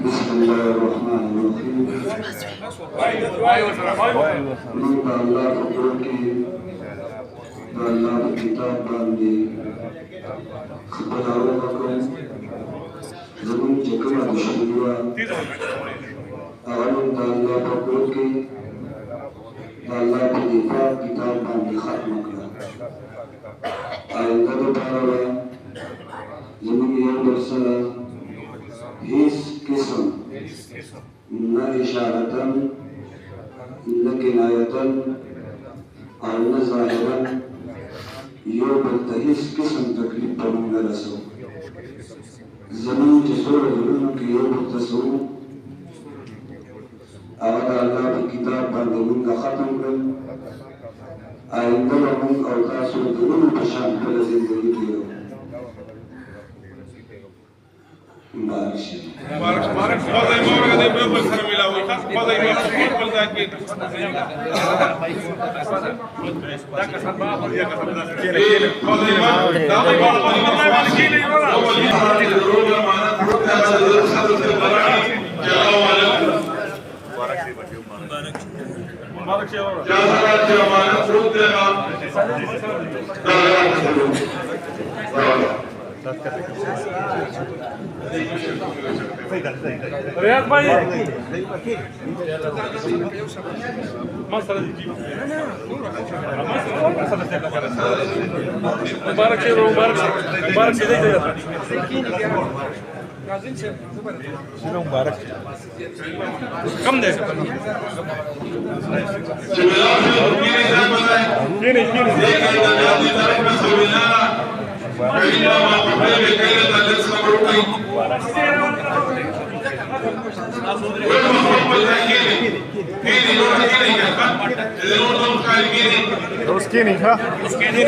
बिस्मिल्लाहिर्रहमानिर्रहीम। अल्लाह फकरों की अल्लाह की किताब बांधी खबरों को ज़मीन जगह दुश्मनिया आलम अल्लाह फकरों की अल्लाह की किताब बांधी खत्म किया आइंदा दोबारा ज़मीन ये दरसा इस किस्म न इशारतन न किनायतन और न ज़ाहिरन यो बल्तहिस किस्म तकलीफ पर न रसो ज़मीन जसोर जुलूम की यो बल्तसो आवाज़ अल्लाह की किताब बंदून का ख़त्म कर आइंदा हम और तासुर जुलूम पशान पर ज़िंदगी की हो मुबारक मुबारक बहुत मुबारक दे पे सर मिला हुई था बहुत मुबारक बोल रहा कि दा का सब बाप और या का सब केले बहुत मुबारक दा बहुत मुबारक केले वाला जरूर माना खुद जरूर सब से मुबारक चलो वाले मुबारक से बच्चे मुबारक से और क्या सारा जमाना खुद देगा रियाज भाई मुबारक से मुबारक से मुबारक कम दे Skinny, huh? Skinny.